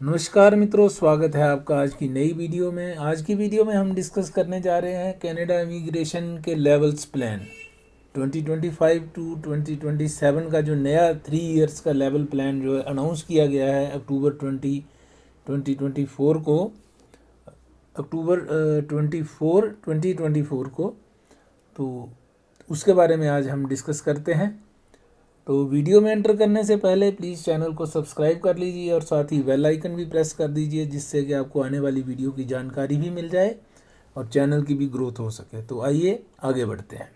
नमस्कार मित्रों, स्वागत है आपका आज की नई वीडियो में। आज की वीडियो में हम डिस्कस करने जा रहे हैं कनाडा इमिग्रेशन के लेवल्स प्लान 2025 टू 2027 का जो नया 3 इयर्स का लेवल प्लान जो है अनाउंस किया गया है अक्टूबर 2024 को, अक्टूबर 2024 को। तो उसके बारे में आज हम डिस्कस करते हैं। तो वीडियो में एंटर करने से पहले प्लीज़ चैनल को सब्सक्राइब कर लीजिए और साथ ही बेल आइकन भी प्रेस कर दीजिए, जिससे कि आपको आने वाली वीडियो की जानकारी भी मिल जाए और चैनल की भी ग्रोथ हो सके। तो आइए आगे बढ़ते हैं।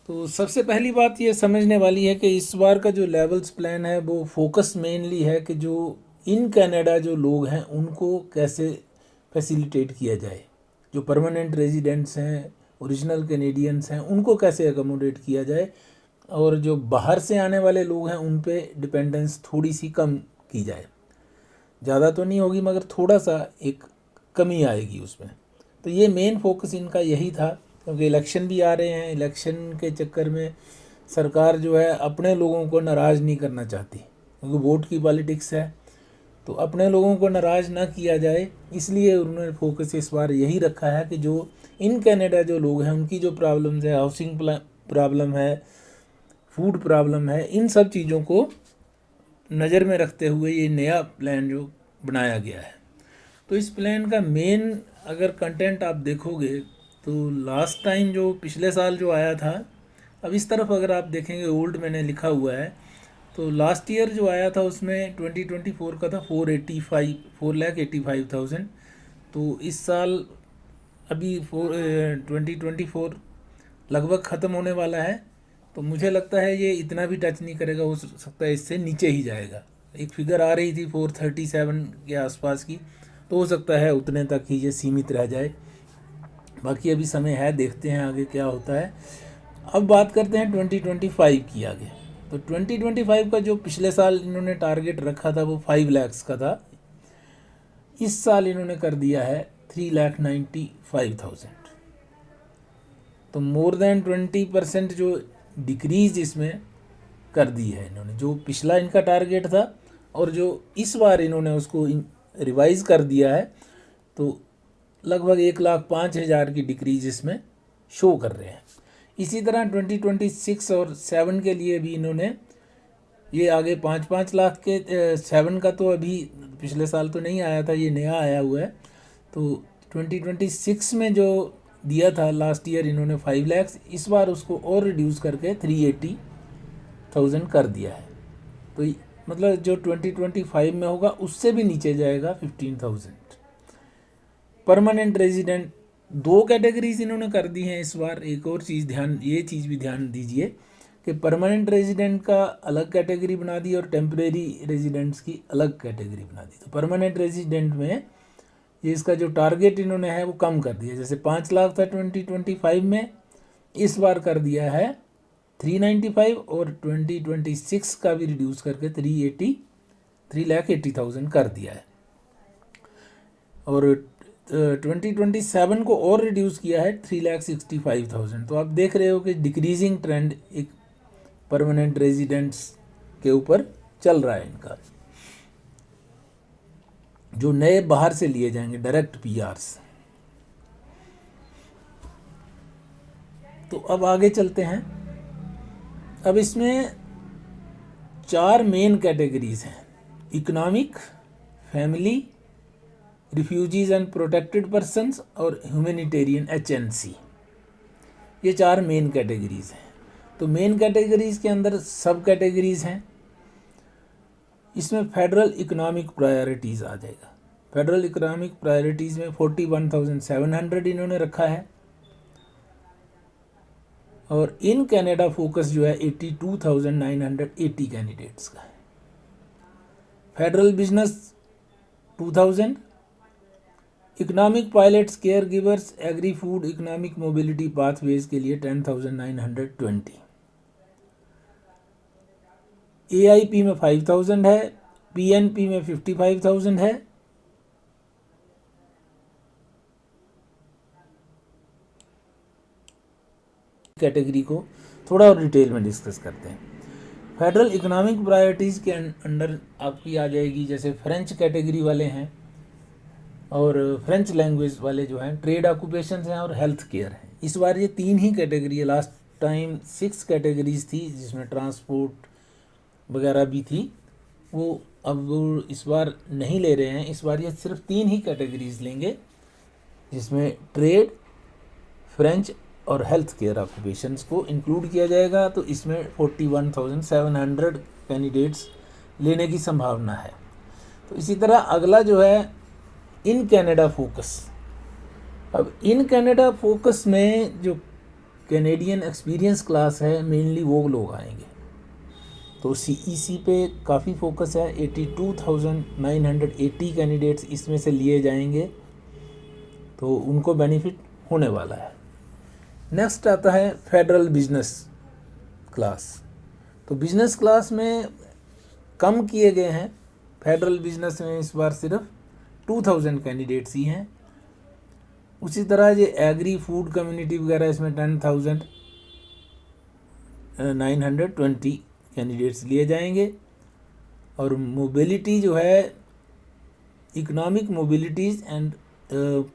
तो सबसे पहली बात ये समझने वाली है कि इस बार का जो लेवल्स प्लान है वो फोकस मेनली है कि जो इन कनाडा जो लोग हैं उनको कैसे फैसिलिटेट किया जाए। जो परमानेंट रेजिडेंट्स हैं, ओरिजिनल कैनेडियंस हैं, उनको कैसे अकोमोडेट किया जाए और जो बाहर से आने वाले लोग हैं उन पे डिपेंडेंस थोड़ी सी कम की जाए। ज़्यादा तो नहीं होगी मगर थोड़ा सा एक कमी आएगी उसमें। तो ये मेन फोकस इनका यही था, क्योंकि इलेक्शन भी आ रहे हैं। इलेक्शन के चक्कर में सरकार जो है अपने लोगों को नाराज़ नहीं करना चाहती, क्योंकि वोट की पॉलिटिक्स है। तो अपने लोगों को नाराज़ ना किया जाए, इसलिए उन्होंने फोकस इस बार यही रखा है कि जो इन कनाडा जो लोग हैं उनकी जो प्रॉब्लम्स है, हाउसिंग प्रॉब्लम है, फूड प्रॉब्लम है, इन सब चीज़ों को नज़र में रखते हुए ये नया प्लान जो बनाया गया है। तो इस प्लान का मेन अगर कंटेंट आप देखोगे तो लास्ट टाइम जो पिछले साल जो आया था, अब इस तरफ अगर आप देखेंगे ओल्ड मैंने लिखा हुआ है, तो लास्ट ईयर जो आया था उसमें 2024 का था 4,85,000। तो इस साल अभी 2024 लगभग ख़त्म होने वाला है। तो मुझे लगता है ये इतना भी टच नहीं करेगा, हो सकता है इससे नीचे ही जाएगा। एक फिगर आ रही थी 437 के आसपास की, तो हो सकता है उतने तक ही ये सीमित रह जाए। बाकी अभी समय है, देखते हैं आगे क्या होता है। अब बात करते हैं 2025 की आगे। तो 2025 का जो पिछले साल इन्होंने टारगेट रखा था वो 5 लाख का था। इस साल इन्होंने कर दिया है 3,95,000। तो मोर देन 20% जो डिक्रीज इसमें कर दी है इन्होंने। जो पिछला इनका टारगेट था और जो इस बार इन्होंने उसको रिवाइज कर दिया है, तो लगभग 1,05,000 की डिक्रीज इसमें शो कर रहे हैं। इसी तरह 2026 और 7 के लिए भी इन्होंने ये आगे 5-5 लाख के 7 का तो अभी पिछले साल तो नहीं आया था, ये नया आया हुआ है। तो 2026 में जो दिया था लास्ट ईयर इन्होंने 5 लाख, इस बार उसको और रिड्यूस करके 380,000 कर दिया है। तो मतलब जो 2025 में होगा उससे भी नीचे जाएगा 15,000। परमानेंट रेजिडेंट 2 कैटेगरीज इन्होंने कर दी हैं इस बार। एक और चीज़ ये चीज़ भी ध्यान दीजिए कि परमानेंट रेजिडेंट का अलग कैटेगरी बना दी और टेम्परेरी रेजिडेंट्स की अलग कैटेगरी बना दी। तो परमानेंट रेजिडेंट में ये इसका जो टारगेट इन्होंने है वो कम कर दिया। जैसे 5 लाख था 2025 में, इस बार कर दिया है 395, और 2026 का भी रिड्यूस करके 3,80,000 कर दिया है। और 2027 को और रिड्यूस किया है 3,65,000। तो आप देख रहे हो कि डिक्रीजिंग ट्रेंड एक परमानेंट रेजिडेंट्स के ऊपर चल रहा है इनका, जो नए बाहर से लिए जाएंगे डायरेक्ट पीआरस। तो अब आगे चलते हैं। अब इसमें 4 मेन कैटेगरीज हैं: economic, family, refugees and protected persons और ह्यूमैनिटेरियन HNC। ये 4 मेन कैटेगरीज हैं। तो मेन कैटेगरीज के अंदर सब कैटेगरीज हैं। इसमें फेडरल इकोनॉमिक प्रायोरिटीज़ आ जाएगा। फेडरल इकोनॉमिक प्रायोरिटीज़ में 41,700 इन्होंने रखा है। और इन कनाडा फोकस जो है 82,980 कैंडिडेट्स का है। Federal business 2,000, economic pilots, care givers, agri food, economic mobility pathways के लिए 10,920। AIP में 5,000 है, PNP में 55,000 है। कैटेगरी को थोड़ा और डिटेल में डिस्कस करते हैं। फेडरल इकोनॉमिक प्रायोरिटीज़ के अंडर आपकी आ जाएगी, जैसे फ्रेंच कैटेगरी वाले हैं और फ्रेंच लैंग्वेज वाले जो हैं, ट्रेड ऑक्यूपेशंस हैं और हेल्थ केयर हैं। इस बार ये 3 ही कैटेगरी है। लास्ट टाइम 6 कैटेगरीज थी जिसमें ट्रांसपोर्ट वगैरह भी थी, वो अब इस बार नहीं ले रहे हैं। इस बार ये सिर्फ 3 ही कैटेगरीज लेंगे, जिसमें ट्रेड, फ्रेंच और हेल्थ केयर ऑक्यूपेशंस को इंक्लूड किया जाएगा। तो इसमें 41,700 कैंडिडेट्स लेने की संभावना है। तो इसी तरह अगला जो है इन कनाडा फोकस। अब इन कनाडा फोकस में जो कैनेडियन एक्सपीरियंस क्लास है, मेनली वो लोग आएंगे। तो CEC पे काफ़ी फोकस है, 82,980 कैंडिडेट्स इसमें से लिए जाएंगे, तो उनको बेनिफिट होने वाला है। नेक्स्ट आता है फेडरल बिजनेस क्लास। तो बिजनेस क्लास में कम किए गए हैं। फेडरल बिजनेस में इस बार सिर्फ 2000 कैंडिडेट्स ही हैं। उसी तरह ये एग्री फूड कम्युनिटी वगैरह, इसमें 10,920 कैंडिडेट्स लिए जाएंगे। और मोबिलिटी जो है, economic mobilities and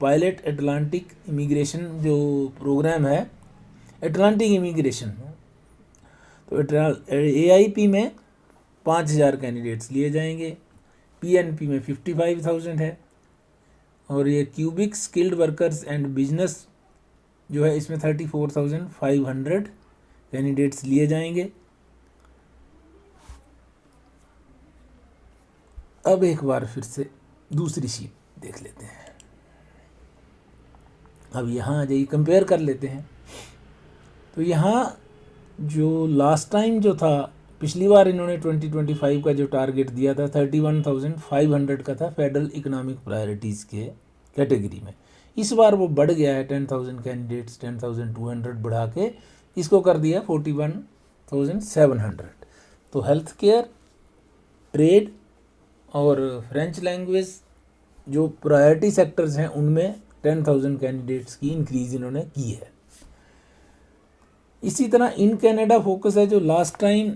pilot Atlantic immigration जो प्रोग्राम है, अटलांटिक इमिग्रेशन, तो AIP में 5000 कैंडिडेट्स लिए जाएंगे। PNP में 55,000 है। और ये cubic skilled workers and business जो है, इसमें 34,500 कैंडिडेट्स लिए जाएंगे। अब एक बार फिर से दूसरी शीट देख लेते हैं। अब यहाँ आ जाइए, कंपेयर कर लेते हैं। तो यहाँ जो लास्ट टाइम जो था, पिछली बार इन्होंने 2025 का जो टारगेट दिया था 31,500 का था फेडरल इकोनॉमिक प्रायोरिटीज़ के कैटेगरी में। इस बार वो बढ़ गया है 10,000 कैंडिडेट्स, 10,200 बढ़ा के इसको कर दिया 41,700। तो हेल्थ केयर, ट्रेड और फ्रेंच लैंग्वेज जो प्रायोरिटी सेक्टर्स हैं, उनमें 10,000 कैंडिडेट्स की इंक्रीज इन्होंने की है। इसी तरह इन कनाडा फोकस है, जो last time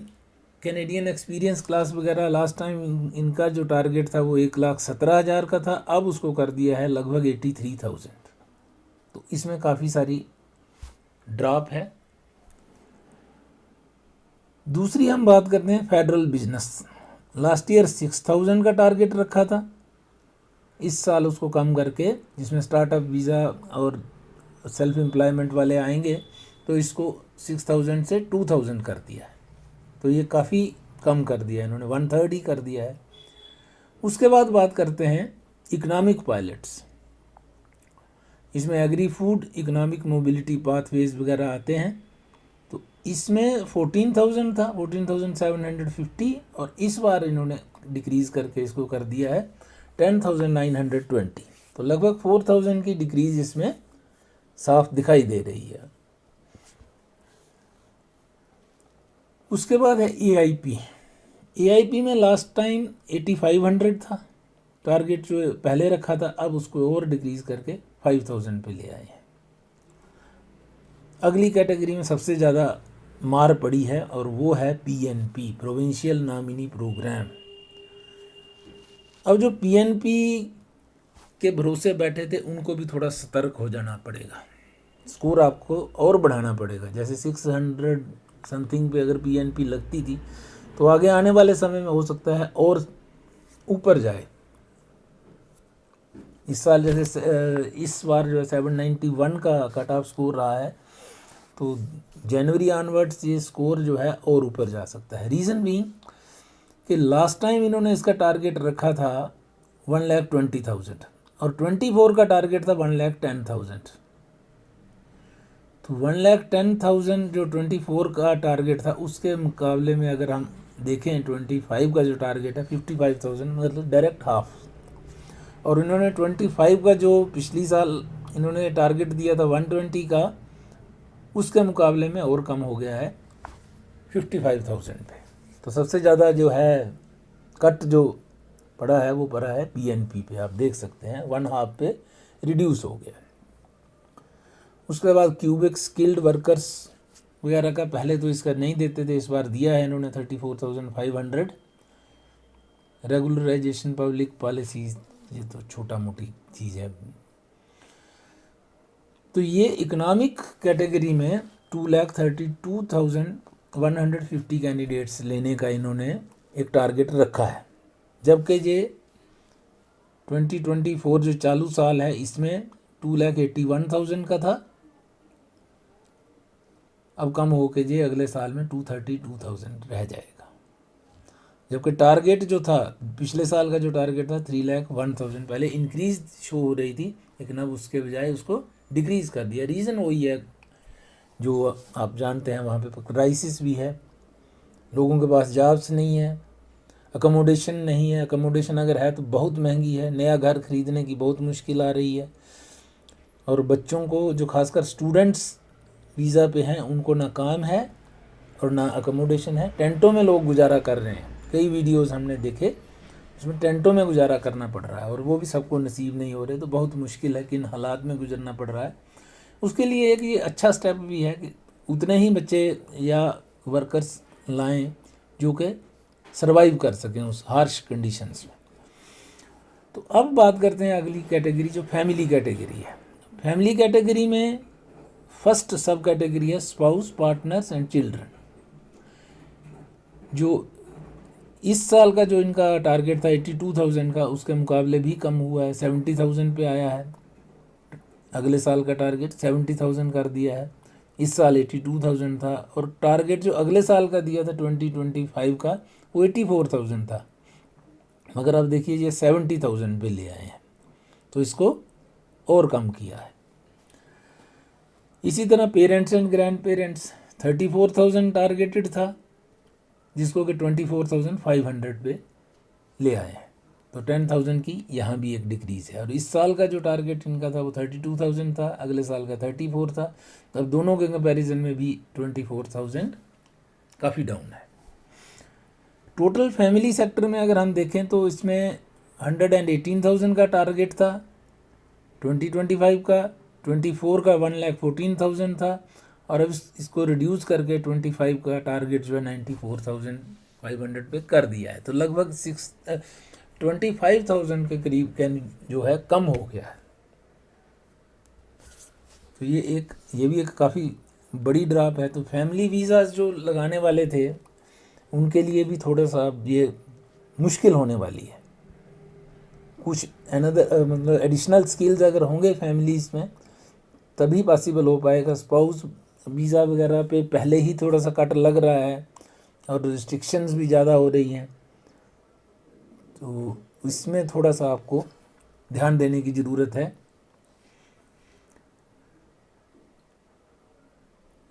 Canadian experience class वगैरह, लास्ट टाइम इनका जो टारगेट था वो 1,17,000 का था, अब उसको कर दिया है लगभग 83,000। तो इसमें काफ़ी सारी ड्रॉप है। दूसरी हम बात करते हैं फेडरल बिजनेस। लास्ट ईयर 6,000 का टारगेट रखा था, इस साल उसको कम करके, जिसमें स्टार्टअप वीज़ा और सेल्फ एम्प्लॉयमेंट वाले आएंगे, तो इसको 6,000 से 2,000 कर दिया है। तो ये काफ़ी कम कर दिया है इन्होंने, 1/3 ही कर दिया है। उसके बाद बात करते हैं इकोनॉमिक पायलट्स। इसमें agri food, economic mobility pathways वगैरह आते हैं। तो इसमें 14,000 था, 14,750, और इस बार इन्होंने डिक्रीज़ करके इसको कर दिया है 10,920। तो लगभग 4,000 की डिक्रीज़ इसमें साफ दिखाई दे रही है। उसके बाद है AIP में लास्ट टाइम 8,500 था टारगेट जो पहले रखा था, अब उसको और डिक्रीज़ करके 5,000 पे ले आए हैं। अगली कैटेगरी में सबसे ज़्यादा मार पड़ी है और वो है PNP, प्रोविंशियल नॉमिनी प्रोग्राम। अब जो PNP के भरोसे बैठे थे, उनको भी थोड़ा सतर्क हो जाना पड़ेगा। स्कोर आपको और बढ़ाना पड़ेगा। जैसे 600 समथिंग पे अगर PNP लगती थी, तो आगे आने वाले समय में हो सकता है और ऊपर जाए। इस साल जैसे इस बार जो है 791 का कट ऑफ स्कोर रहा है, तो जनवरी ऑनवर्ड्स ये स्कोर जो है और ऊपर जा सकता है। रीज़न भी कि लास्ट टाइम इन्होंने इसका टारगेट रखा था 1,20,000 और 24 का टारगेट था 1,10,000। तो 1,10,000 जो 24 का टारगेट था, उसके मुकाबले में अगर हम देखें 25 का जो टारगेट है 55,000, मतलब डायरेक्ट हाफ। और इन्होंने 25 का जो पिछली साल इन्होंने टारगेट दिया था 120 का, उसके मुकाबले में और कम हो गया है 55,000 पे। तो सबसे ज़्यादा जो है कट जो पड़ा है वो पड़ा है PNP पे। आप देख सकते हैं 1/2 पे रिड्यूस हो गया है। उसके बाद क्यूबिक स्किल्ड वर्कर्स वगैरह का पहले तो इसका नहीं देते थे, इस बार दिया है इन्होंने 34,500। रेगुलराइजेशन पब्लिक पॉलिसीज, ये तो छोटा मोटी चीज़ है। तो ये इकोनॉमिक कैटेगरी में 2,32,150 कैंडिडेट्स लेने का इन्होंने एक टारगेट रखा है, जबकि ये 2024 जो चालू साल है इसमें 2,81,000 का था। अब कम हो के ये अगले साल में 232,000 रह जाएगा, जबकि टारगेट जो था पिछले साल का जो टारगेट था 3,01,000 पहले इंक्रीज शो हो रही थी, लेकिन अब उसके बजाय उसको डिक्रीज़ कर दिया। रीज़न वही है जो आप जानते हैं, वहाँ पे क्राइसिस भी है, लोगों के पास जॉब्स नहीं है, अकोमोडेशन नहीं है, अकोमोडेशन अगर है तो बहुत महंगी है, नया घर खरीदने की बहुत मुश्किल आ रही है, और बच्चों को जो खासकर स्टूडेंट्स वीज़ा पे हैं उनको ना काम है और ना अकोमोडेशन है। टेंटों में लोग गुजारा कर रहे हैं, कई वीडियोस हमने देखे उसमें टेंटों में गुजारा करना पड़ रहा है, और वो भी सबको नसीब नहीं हो रहे, तो बहुत मुश्किल है, किन हालात में गुजरना पड़ रहा है। उसके लिए एक ये अच्छा स्टेप भी है कि उतने ही बच्चे या वर्कर्स लाएं जो कि सर्वाइव कर सकें उस हार्श कंडीशंस में। तो अब बात करते हैं अगली कैटेगरी जो फैमिली कैटेगरी है। फैमिली कैटेगरी में फर्स्ट सब कैटेगरी है स्पाउस, पार्टनर्स एंड चिल्ड्रन। जो इस साल का जो इनका टारगेट था 82,000 का, उसके मुकाबले भी कम हुआ है, 70,000 पे आया है। अगले साल का टारगेट 70,000 कर दिया है, इस साल 82,000 था, और टारगेट जो अगले साल का दिया था 2025 का वो 84,000 था, मगर अब देखिए ये 70,000 पे ले आए हैं, तो इसको और कम किया है। इसी तरह parents and grand parents 34,000 targeted था, जिसको कि 24,500 पे ले आए हैं, तो 10,000 की यहाँ भी एक डिक्रीज़ है। और इस साल का जो टारगेट इनका था वो 32,000 था, अगले साल का 34 था, तो अब दोनों के कंपैरिजन में भी 24,000 काफ़ी डाउन है। टोटल फैमिली सेक्टर में अगर हम देखें तो इसमें 118,000 का टारगेट था 2025 का, 24 का 1,14,000 था, और अब इसको रिड्यूस करके 25 का टारगेट जो है 94,500 पे कर दिया है, तो लगभग 25,000 के करीब कैन जो है कम हो गया है। तो ये भी एक काफ़ी बड़ी ड्रॉप है। तो फैमिली वीज़ा जो लगाने वाले थे उनके लिए भी थोड़ा सा ये मुश्किल होने वाली है। कुछ मतलब एडिशनल स्किल्स अगर होंगे फैमिलीज़ में तभी पॉसिबल हो पाएगा। स्पाउस वीज़ा वगैरह पे पहले ही थोड़ा सा कट लग रहा है और रिस्ट्रिक्शंस भी ज़्यादा हो रही हैं, तो इसमें थोड़ा सा आपको ध्यान देने की ज़रूरत है।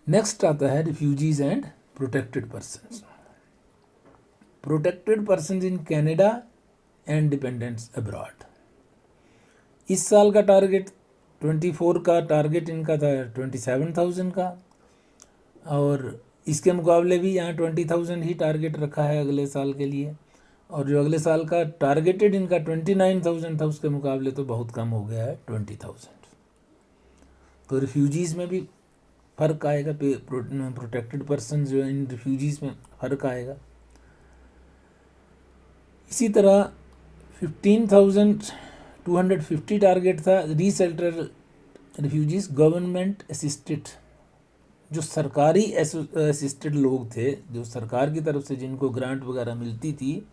नेक्स्ट आता है refugees and protected persons. Protected persons in Canada and dependents abroad. इस साल का टारगेट 24 का टारगेट इनका था 27,000 का, और इसके मुकाबले भी यहाँ 20,000 ही टारगेट रखा है अगले साल के लिए, और जो अगले साल का टारगेटेड इनका 29,000 था उसके मुकाबले तो बहुत कम हो गया है 20,000। तो रिफ्यूजीज़ में भी फ़र्क आएगा, प्रोटेक्टेड पर्सन जो है इन रिफ्यूजीज़ में फ़र्क आएगा। इसी तरह 15,250 टारगेट था रीसेटलर रिफ्यूजीज़ गवर्नमेंट असिस्टेड। जो सरकारी असिस्टेड लोग थे, जो सरकार की तरफ से जिनको ग्रांट वगैरह मिलती थी,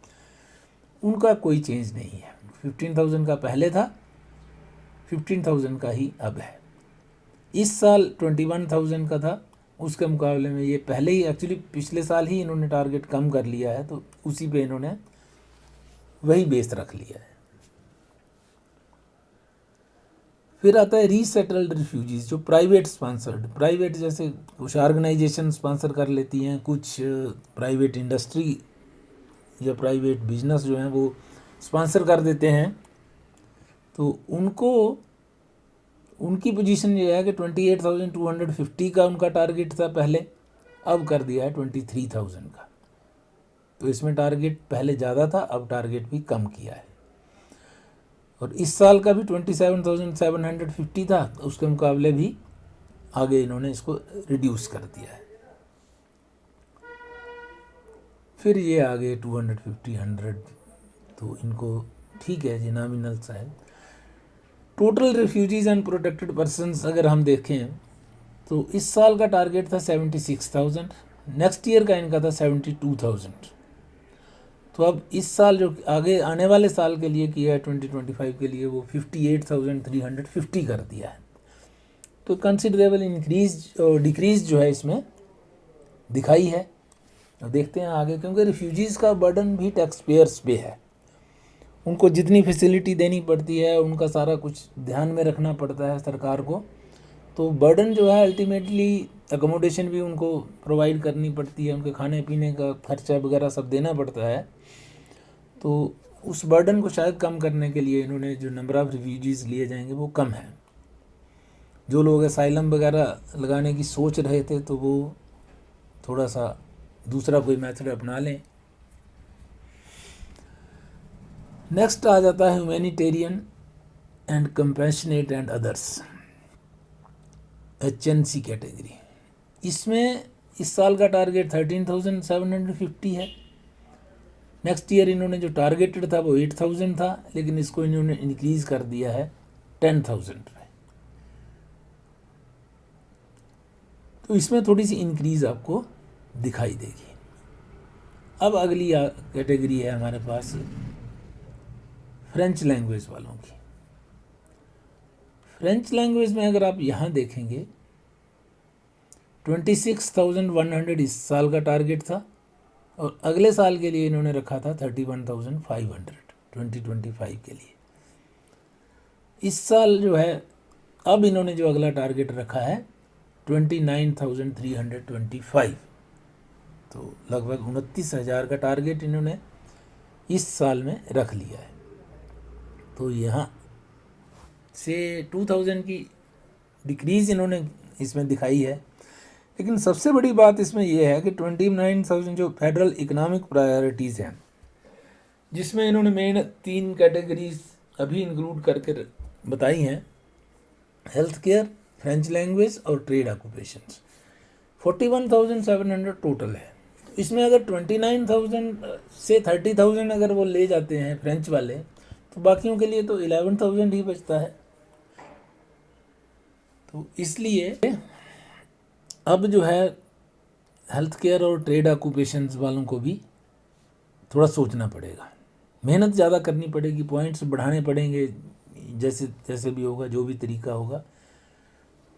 उनका कोई चेंज नहीं है। 15,000 का पहले था, 15,000 का ही अब है। इस साल 21,000 का था, उसके मुकाबले में ये पहले ही एक्चुअली पिछले साल ही इन्होंने टारगेट कम कर लिया है, तो उसी पे इन्होंने वही बेस रख लिया है। फिर आता है रीसेटल्ड रिफ्यूजीज़ जो प्राइवेट स्पॉन्सर्ड, प्राइवेट जैसे कुछ ऑर्गेनाइजेशन स्पॉन्सर कर लेती हैं, कुछ प्राइवेट इंडस्ट्री या प्राइवेट बिजनेस जो हैं वो स्पॉन्सर कर देते हैं, तो उनको उनकी पोजीशन ये है कि 28,250 का उनका टारगेट था पहले, अब कर दिया है 23,000 का। तो इसमें टारगेट पहले ज़्यादा था, अब टारगेट भी कम किया है। और इस साल का भी 27,750 था, उसके मुकाबले भी आगे इन्होंने इसको रिड्यूस कर दिया है। फिर ये आ गए 250 100, तो इनको ठीक है जी, नॉमिनल सा है। Total refugees and protected persons अगर हम देखें तो इस साल का टारगेट था 76,000, नेक्स्ट ईयर का इनका था 72,000। तो अब इस साल जो आगे आने वाले साल के लिए किया है 2025 के लिए, वो 58,350 कर दिया है। तो कंसिडरेबल इंक्रीज और डिक्रीज जो है इसमें दिखाई है। अब देखते हैं आगे, क्योंकि रिफ्यूजीज़ का बर्डन भी टैक्स पेयर्स पे है। उनको जितनी फैसिलिटी देनी पड़ती है, उनका सारा कुछ ध्यान में रखना पड़ता है सरकार को, तो बर्डन जो है अल्टीमेटली अकोमोडेशन भी उनको प्रोवाइड करनी पड़ती है, उनके खाने पीने का खर्चा वगैरह सब देना पड़ता है। तो उस बर्डन को शायद कम करने के लिए इन्होंने जो नंबर ऑफ़ रिफ्यूजीज़ लिए जाएंगे वो कम है। जो लोग असाइलम वगैरह लगाने की सोच रहे थे तो वो थोड़ा सा दूसरा कोई मेथड अपना लें। नेक्स्ट आ जाता है humanitarian and compassionate and others, HNC category. इसमें इस साल का टारगेट 13,750 है। नेक्स्ट ईयर इन्होंने जो टारगेटेड था वो 8,000 था, लेकिन इसको इन्होंने इंक्रीज़ कर दिया है 10,000 पे। तो इसमें थोड़ी सी इंक्रीज़ आपको दिखाई देगी। अब अगली कैटेगरी है हमारे पास फ्रेंच लैंग्वेज वालों की। फ्रेंच लैंग्वेज में अगर आप यहाँ देखेंगे 26,100 इस साल का टारगेट था, और अगले साल के लिए इन्होंने रखा था 31,500 2025 के लिए। इस साल जो है अब इन्होंने जो अगला टारगेट रखा है 29,325, तो लगभग 29,000 का टारगेट इन्होंने इस साल में रख लिया है। तो यहाँ से 2,000 की डिक्रीज़ इन्होंने इसमें दिखाई है। लेकिन सबसे बड़ी बात इसमें यह है कि 29,000 जो फेडरल इकोनॉमिक प्रायोरिटीज़ हैं, जिसमें इन्होंने मेन 3 कैटेगरीज अभी इंक्लूड करके बताई हैं, हेल्थ केयर, फ्रेंच लैंग्वेज और ट्रेड ऑक्यूपेशंस। 41,700 टोटल है। इसमें अगर 29,000 से 30,000 अगर वो ले जाते हैं फ्रेंच वाले, तो बाकियों के लिए तो 11,000 ही बचता है। तो इसलिए अब जो है हेल्थ केयर और ट्रेड ऑक्यूपेशंस वालों को भी थोड़ा सोचना पड़ेगा, मेहनत ज़्यादा करनी पड़ेगी, पॉइंट्स बढ़ाने पड़ेंगे, जैसे जैसे भी होगा, जो भी तरीका होगा।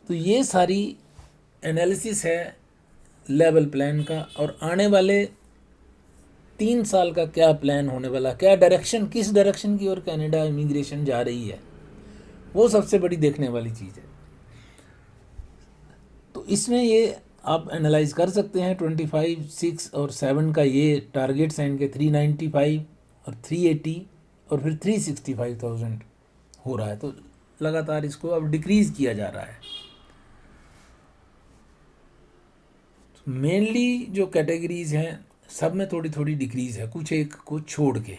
तो ये सारी एनालिसिस है लेवल प्लान का, और आने वाले 3 साल का क्या प्लान होने वाला, क्या डायरेक्शन, किस डायरेक्शन की ओर कनाडा इमिग्रेशन जा रही है, वो सबसे बड़ी देखने वाली चीज़ है। तो इसमें ये आप एनालाइज कर सकते हैं 25, 6 और 7 का ये टारगेट्स हैं इनके 395 और 380 और फिर 365,000 हो रहा है। तो लगातार इसको अब डिक्रीज़ किया जा रहा है। मेनली जो कैटेगरीज हैं सब में थोड़ी थोड़ी डिक्रीज़ है, कुछ एक को छोड़ के।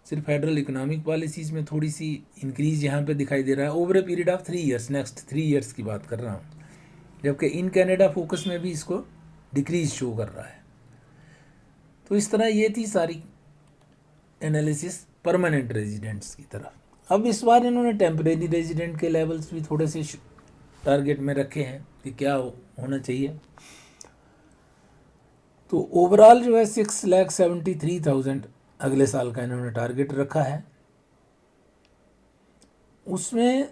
सिर्फ फेडरल इकोनॉमिक पॉलिसीज़ में थोड़ी सी इंक्रीज़ यहाँ पे दिखाई दे रहा है over a period of 3 years, next 3 years की बात कर रहा हूँ, जबकि इन कनाडा फोकस में भी इसको डिक्रीज़ शो कर रहा है। तो इस तरह ये थी सारी एनालिसिस परमानेंट रेजिडेंट्स की तरफ। अब इस बार इन्होंने टेम्परेरी रेजिडेंट के लेवल्स भी थोड़े से टारगेट में रखे हैं कि क्या होना चाहिए। तो ओवरऑल जो है 6,73,000 अगले साल का इन्होंने टारगेट रखा है। उसमें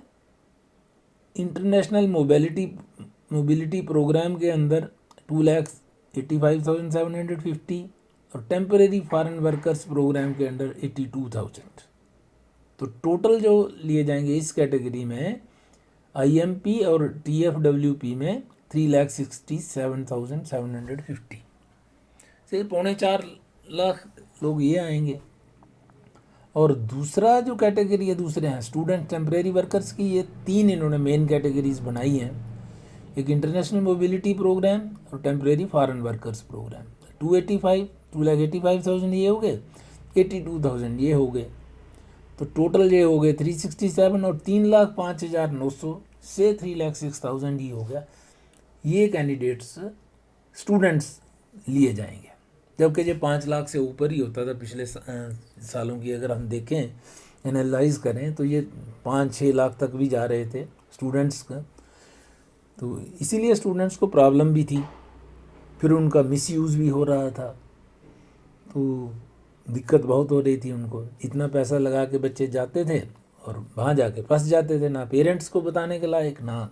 इंटरनेशनल मोबिलिटी प्रोग्राम के अंदर 2,85,750 और टेम्परेरी फॉरेन वर्कर्स प्रोग्राम के अंडर 82,000। तो टोटल जो लिए जाएंगे इस कैटेगरी में IMP और TFWP में 3,67,750 से 3.25 लाख लोग ये आएंगे। और दूसरा जो कैटेगरी है, दूसरे हैं स्टूडेंट टेम्परेरी वर्कर्स की। ये 3 इन्होंने मेन कैटेगरीज बनाई हैं, एक इंटरनेशनल मोबिलिटी प्रोग्राम और टेम्परेरी फॉरेन वर्कर्स प्रोग्राम। 2,85,000 ये हो गए, 82,000 ये हो गए, तो टोटल ये हो गए 367 और 3,05,900 से 3,06,000 ही हो गया। ये कैंडिडेट्स स्टूडेंट्स लिए जाएंगे, जबकि ये 5 लाख से ऊपर ही होता था पिछले सालों की अगर हम देखें, एनालाइज करें तो ये 5-6 लाख तक भी जा रहे थे स्टूडेंट्स का। तो इसीलिए स्टूडेंट्स को प्रॉब्लम भी थी, फिर उनका मिसयूज़ भी हो रहा था, तो दिक्कत बहुत हो रही थी उनको। इतना पैसा लगा के बच्चे जाते थे और वहाँ जाके फंस जाते थे, ना पेरेंट्स को बताने के लायक, ना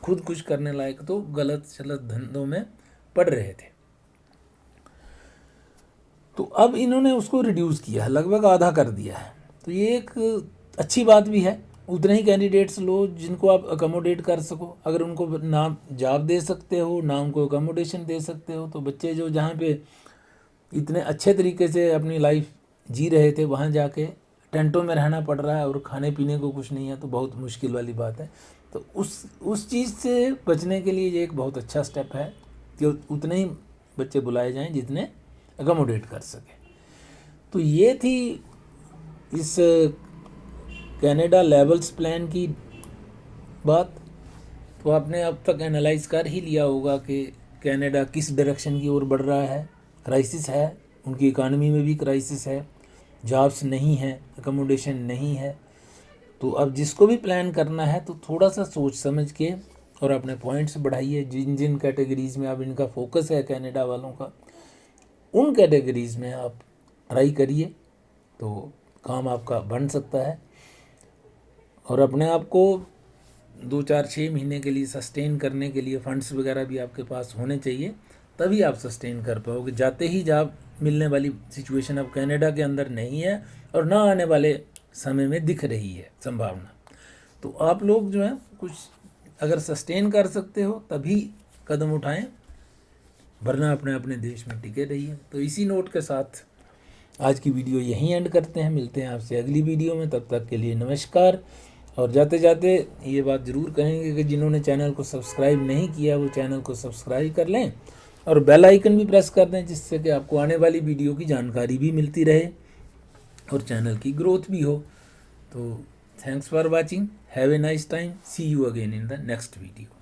खुद कुछ करने लायक, तो गलत सलत धंधों में पड़ रहे थे। तो अब इन्होंने उसको रिड्यूस किया है, लगभग आधा कर दिया है। तो ये एक अच्छी बात भी है। उतने ही कैंडिडेट्स लो जिनको आप अकोमोडेट कर सको। अगर उनको ना जॉब दे सकते हो, ना उनको अकोमोडेशन दे सकते हो, तो बच्चे जो जहाँ पे इतने अच्छे तरीके से अपनी लाइफ जी रहे थे, वहाँ जाके टेंटों में रहना पड़ रहा है और खाने पीने को कुछ नहीं है, तो बहुत मुश्किल वाली बात है। तो उस चीज़ से बचने के लिए ये एक बहुत अच्छा स्टेप है कि उतने ही बच्चे बुलाए जाएं जितने अकोमोडेट कर सके। तो ये थी इस कनाडा लेवल्स प्लान की बात। तो आपने अब तक एनालाइज कर ही लिया होगा कि कनाडा किस डायरेक्शन की ओर बढ़ रहा है। क्राइसिस है, उनकी इकानमी में भी क्राइसिस है, जॉब्स नहीं है, अकोमोडेशन नहीं है। तो अब जिसको भी प्लान करना है तो थोड़ा सा सोच समझ के और अपने पॉइंट्स बढ़ाइए। जिन जिन कैटेगरीज़ में अब इनका फोकस है कनाडा वालों का, उन कैटेगरीज़ में आप ट्राई करिए, तो काम आपका बन सकता है। और अपने आप को 2-4-6 महीने के लिए सस्टेन करने के लिए फंड्स वगैरह भी आपके पास होने चाहिए, तभी आप सस्टेन कर पाओगे। जाते ही जॉब मिलने वाली सिचुएशन अब कनाडा के अंदर नहीं है और ना आने वाले समय में दिख रही है संभावना। तो आप लोग जो है कुछ अगर सस्टेन कर सकते हो तभी कदम उठाएं, वरना अपने अपने देश में टिके रहिए। तो इसी नोट के साथ आज की वीडियो यहीं एंड करते हैं। मिलते हैं आपसे अगली वीडियो में, तब तक के लिए नमस्कार। और जाते जाते ये बात ज़रूर कहेंगे कि जिन्होंने चैनल को सब्सक्राइब नहीं किया वो चैनल को सब्सक्राइब कर लें और बेल आइकन भी प्रेस कर दें, जिससे कि आपको आने वाली वीडियो की जानकारी भी मिलती रहे और चैनल की ग्रोथ भी हो। तो thanks for watching, have a nice time, see you again in the next video.